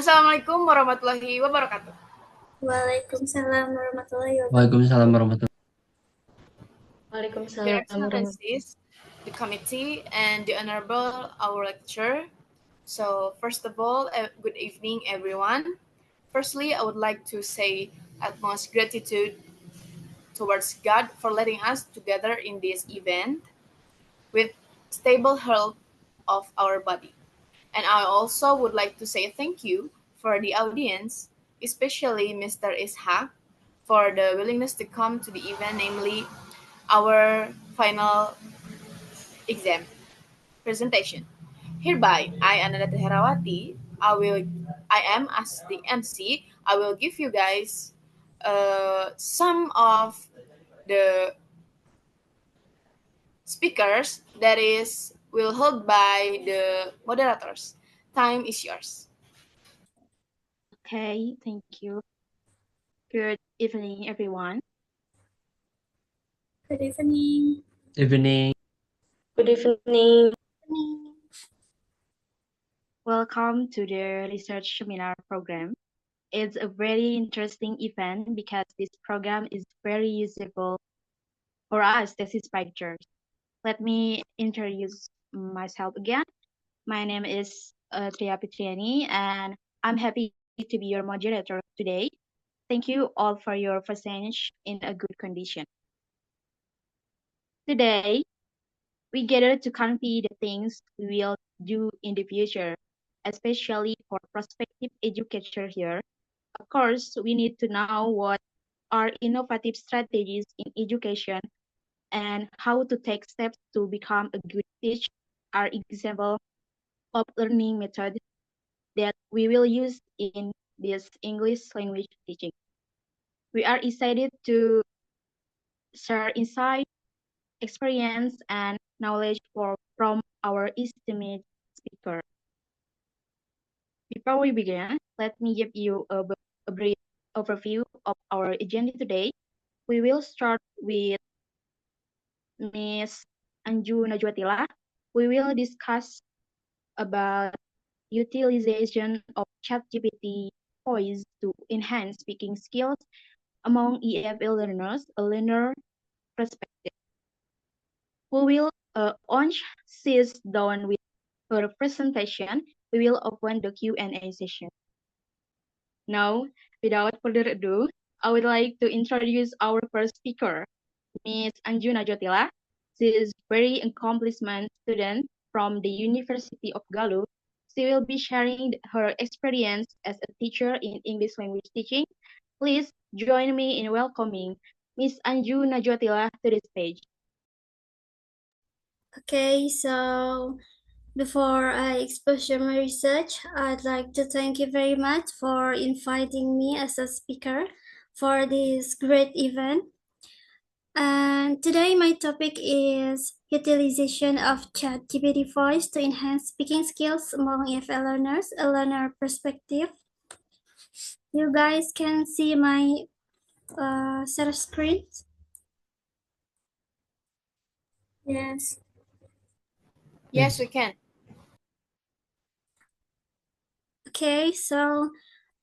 Assalamualaikum warahmatullahi wabarakatuh. Waalaikumsalam warahmatullahi wabarakatuh. Waalaikumsalam warahmatullahi Your Waalaikumsalam warahmatullahi. Excellencies, the committee, and the Honorable our lecturer. So, first of all, good evening, everyone. Firstly, I would like to say utmost gratitude towards God for letting us together in this event with stable health of our body. And I also would like to say thank you for the audience, especially Mr. Ishaq, for the willingness to come to the event, namely our final exam presentation. Hereby, I, Ananda Herawati, I am as the MC. I will give you guys some of the speakers that is will held by the moderators. Time is yours. Okay, thank you. Good evening, everyone. Good evening. evening. Good evening. Welcome to the research seminar program. It's a very interesting event because this program is very useful for us thesis writers. Let me introduce myself again. My name is Tria Pitriani, and I'm happy to be your moderator today. Thank you all for your presence in a good condition. Today, we gather to convey the things we will do in the future, especially for prospective educators here. Of course, we need to know what are innovative strategies in education and how to take steps to become a good teacher are example of learning method that we will use in this English language teaching. We are excited to share insight, experience, and knowledge from our esteemed speaker. Before we begin, let me give you a brief overview of our agenda today. We will start with Ms. Anju Najwatila. We will discuss about utilization of ChatGPT voice to enhance speaking skills among EFL learners, a learner perspective. We will once she's done with her presentation, we will open the Q&A session. Now, without further ado, I would like to introduce our first speaker, Ms. Anjuna Jotila. She is a very accomplished student from the University of Galuh. She will be sharing her experience as a teacher in English language teaching. Please join me in welcoming Ms. Anju Najwatila to the stage. Okay, so before I expose my research, I'd like to thank you very much for inviting me as a speaker for this great event. And today my topic is utilization of ChatGPT voice to enhance speaking skills among EFL learners, a learner perspective. You guys can see my share screen. Yes. Yes, we can. Okay, so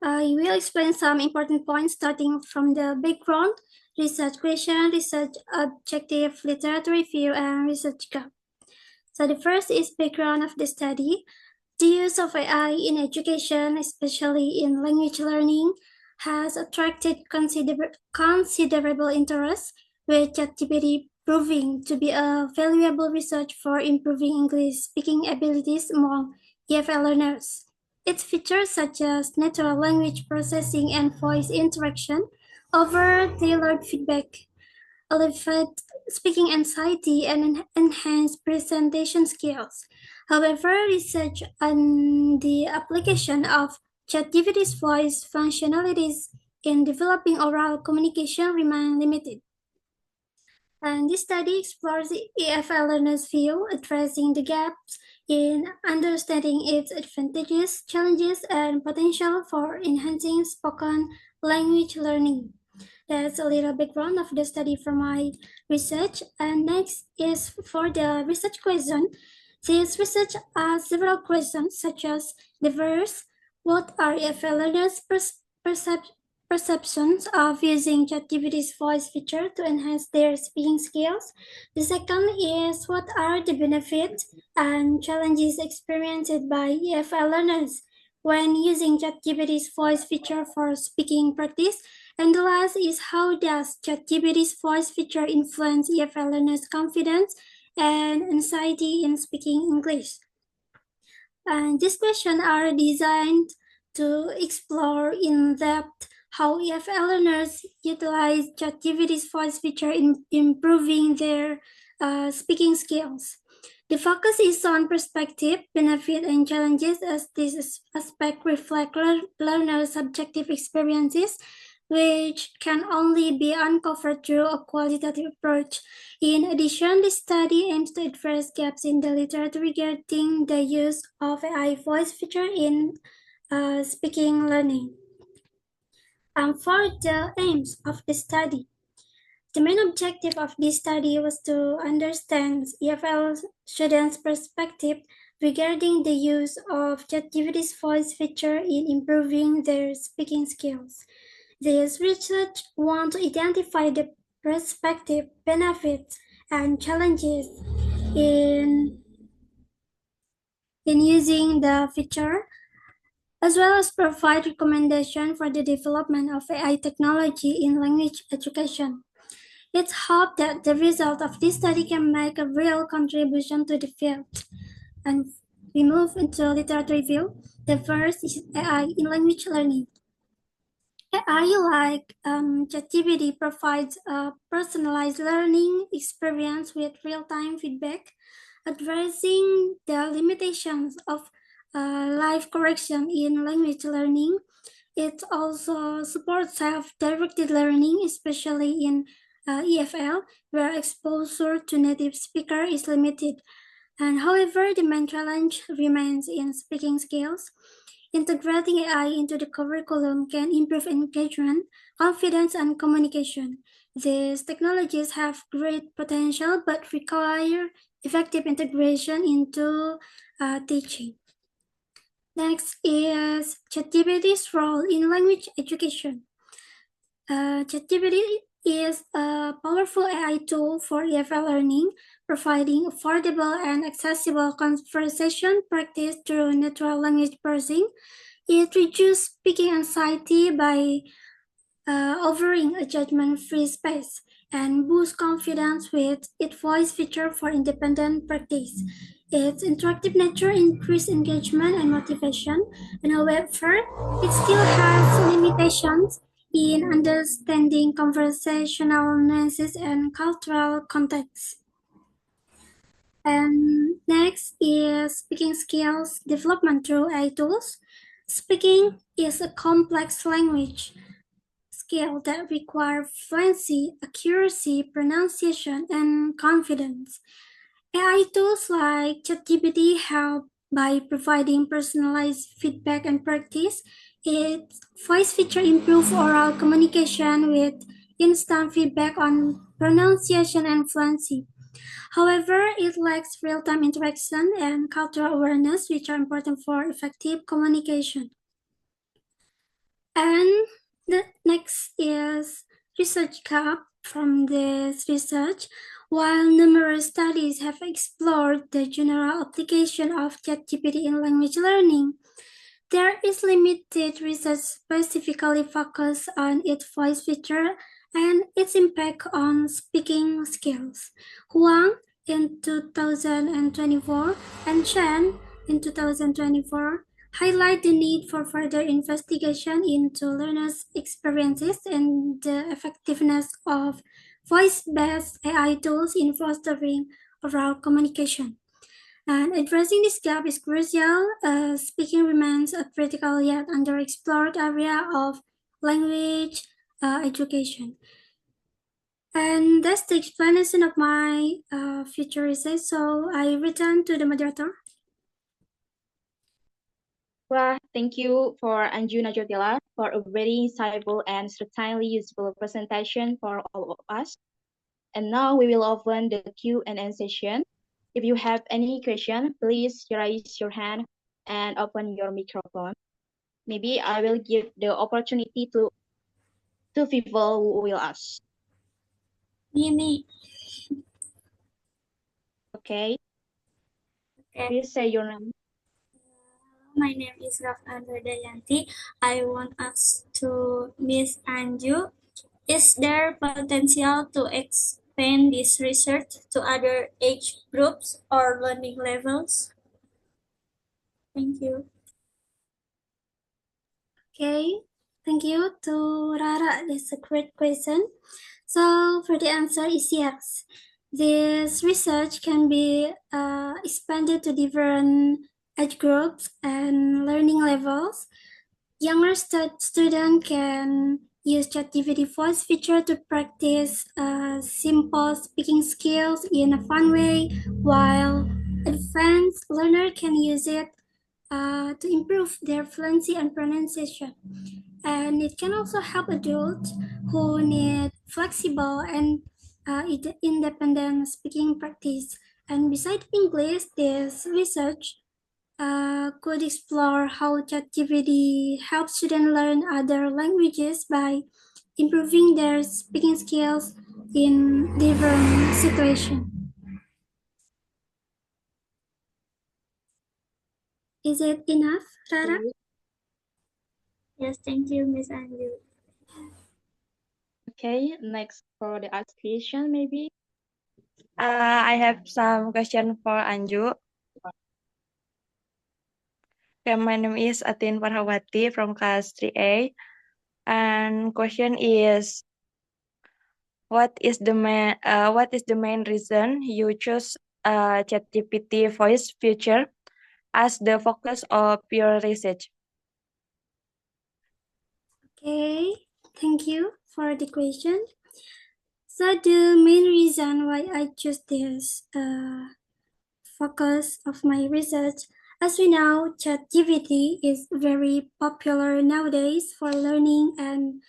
I will explain some important points starting from the background, research question, research objective, literature review, and research gap. So the first is background of the study. The use of AI in education, especially in language learning, has attracted considerable interest, with ChatGPT proving to be a valuable research for improving English speaking abilities among EFL learners. Its features such as natural language processing and voice interaction offer tailored feedback, elevate speaking anxiety, and enhance presentation skills. However, research on the application of ChatGPT's voice functionalities in developing oral communication remain limited. And this study explores the EFL learners' view, addressing the gaps in understanding its advantages, challenges, and potential for enhancing spoken language learning. That's a little background of the study from my research. And next is for the research question. This research asks several questions such as diverse, What are EFL learners' perceptions of using ChatGPT's voice feature to enhance their speaking skills? The second is, what are the benefits and challenges experienced by EFL learners when using ChatGPT's voice feature for speaking practice? And the last is, how does ChatGPT's voice feature influence EFL learners' confidence and anxiety in speaking English? And these questions are designed to explore in depth how EFL learners utilize ChatGPT's voice feature in improving their speaking skills. The focus is on perspective, benefit, and challenges, as this aspect reflect learners' subjective experiences, which can only be uncovered through a qualitative approach. In addition, the study aims to address gaps in the literature regarding the use of AI voice feature in speaking learning. And for the aims of the study, the main objective of this study was to understand EFL students' perspective regarding the use of ChatGPT's voice feature in improving their speaking skills. This research wants to identify the perspective, benefits, and challenges in using the feature, as well as provide recommendations for the development of AI technology in language education. It's hoped that the result of this study can make a real contribution to the field. And we move into literature review. The first is AI in language learning. AI like ChatGPT provides a personalized learning experience with real-time feedback, addressing the limitations of live correction in language learning. It also supports self-directed learning, especially in EFL, where exposure to native speaker is limited. And however, the main challenge remains in speaking skills. Integrating AI into the curriculum can improve engagement, confidence, and communication. These technologies have great potential but require effective integration into teaching. Next is ChatGPT's role in language education. ChatGPT is a powerful AI tool for EFL learning, providing affordable and accessible conversation practice through natural language parsing. It reduces speaking anxiety by offering a judgment-free space and boosts confidence with its voice feature for independent practice. Its interactive nature increases engagement and motivation, and however, it still has limitations in understanding conversational nuances and cultural contexts. And next is speaking skills development through AI tools. Speaking is a complex language skill that requires fluency, accuracy, pronunciation, and confidence. AI tools like ChatGPT help by providing personalized feedback and practice. Its voice feature improves oral communication with instant feedback on pronunciation and fluency. However, it lacks real-time interaction and cultural awareness, which are important for effective communication. And the next is research gap from this research. While numerous studies have explored the general application of ChatGPT in language learning, there is limited research specifically focused on its voice feature and its impact on speaking skills. Huang in 2024 and Chen in 2024 highlight the need for further investigation into learners' experiences and the effectiveness of voice-based AI tools in fostering oral communication. And addressing this gap is crucial as speaking remains a critical yet underexplored area of language education. And that's the explanation of my future research. So I return to the moderator. Well, thank you for Anju Najotila for a very insightful and certainly useful presentation for all of us. And now we will open the Q&A session. If you have any question, please raise your hand and open your microphone. Maybe I will give the opportunity to people who will ask. Me. Okay, Okay. please say your name. My name is Rafan Dayanti. I want to ask to Miss Anju, is there potential to expand this research to other age groups or learning levels? Thank you. Okay, thank you to Rara. That's a great question. So for the answer is yes. This research can be expanded to different age groups and learning levels. Younger student can use ChatGPT voice feature to practice simple speaking skills in a fun way, while advanced learner can use it to improve their fluency and pronunciation. And it can also help adults who need flexible and independent speaking practice. And besides English, this research could explore how ChatGPT helps students learn other languages by improving their speaking skills in different situations. Is it enough, Rara? Yes, thank you, Miss Anju. Okay, next for the ask question, maybe. I have some question for Anju. Okay, my name is Atin Parhawati from class 3A. And question is, what is the main reason you chose ChatGPT voice feature as the focus of your research? Okay, thank you for the question. So the main reason why I chose this focus of my research, as we know, ChatGPT is very popular nowadays for learning, and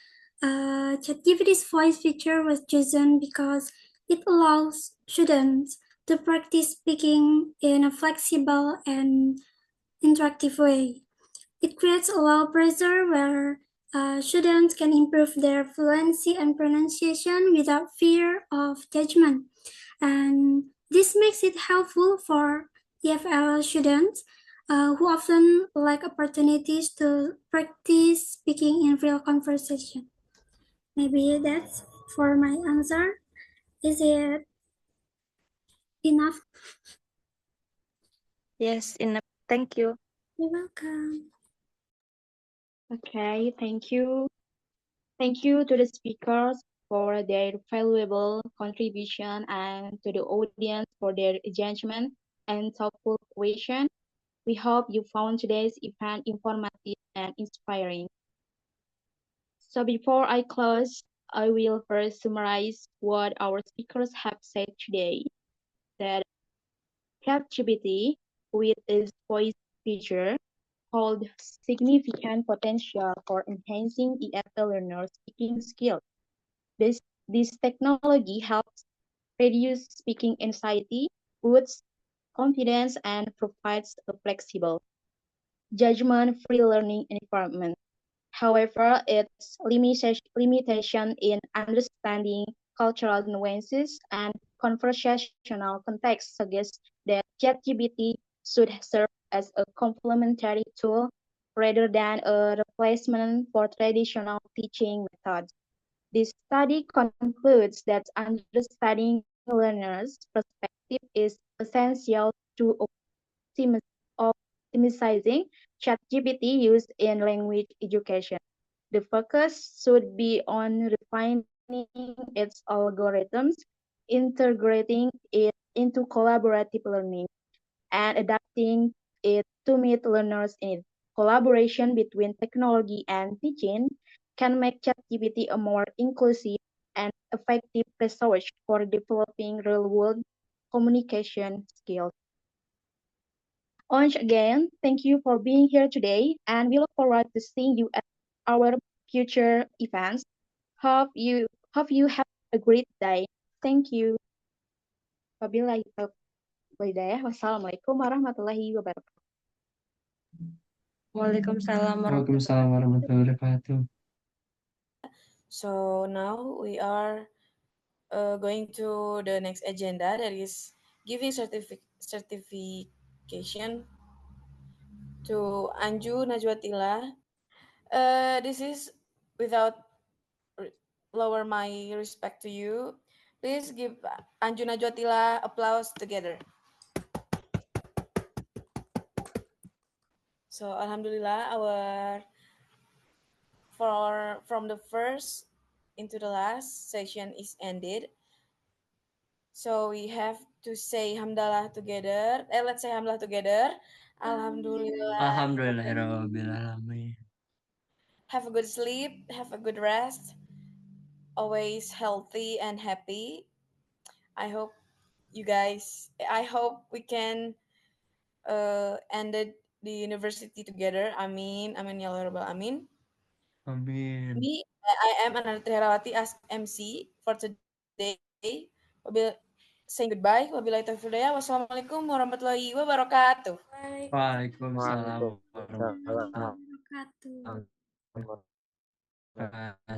ChatGPT's voice feature was chosen because it allows students to practice speaking in a flexible and interactive way. It creates a low pressure where students can improve their fluency and pronunciation without fear of judgment. And this makes it helpful for EFL students who often lack opportunities to practice speaking in real conversation. Maybe that's for my answer. Is it enough? Yes, enough. Thank you. You're welcome. Okay, thank you. Thank you to the speakers for their valuable contribution and to the audience for their engagement and thoughtful question. We hope you found today's event informative and inspiring. So before I close, I will first summarize what our speakers have said today. That ChatGPT, with its voice feature, hold significant potential for enhancing EFL learners' speaking skills. This technology helps reduce speaking anxiety, boosts confidence, and provides a flexible, judgment-free learning environment. However, its limitation in understanding cultural nuances and conversational context suggests that ChatGPT should serve as a complementary tool rather than a replacement for traditional teaching methods. This study concludes that understanding learners' perspective is essential to optimizing ChatGPT used in language education. The focus should be on refining its algorithms, integrating it into collaborative learning, and adapting it to meet learners' needs. Collaboration between technology and teaching can make ChatGPT a more inclusive and effective resource for developing real-world communication skills. Once again, thank you for being here today, and we look forward to seeing you at our future events. Hope you have a great day. Thank you. Wabillahi taufiq wal hidayah. Wassalamualaikum warahmatullahi wabarakatuh. Waalaikumsalam Waalaikumsalam warahmatullahi wabarakatuh. So now we are going to the next agenda, that is giving certification to Anju Najwatila. This is without lower my respect to you. Please give Anju Najwatila applause together. So Alhamdulillah, from the first into the last session is ended. So we have to say hamdalah together. Let's say hamdalah together. Alhamdulillah. Alhamdulillahirabbil alamin. Have a good sleep. Have a good rest. Always healthy and happy. I hope we can end the university together. Amin. Amin ya Allah rabbal amin. Amin. Me, I am Anarti Herawati as MC for today. Saying goodbye. Wabillahi taufiq wal hidayah. Wassalamualaikum warahmatullahi wabarakatuh. Waalaikumsalam Wabarakatuh. warahmatullahi wabarakatuh.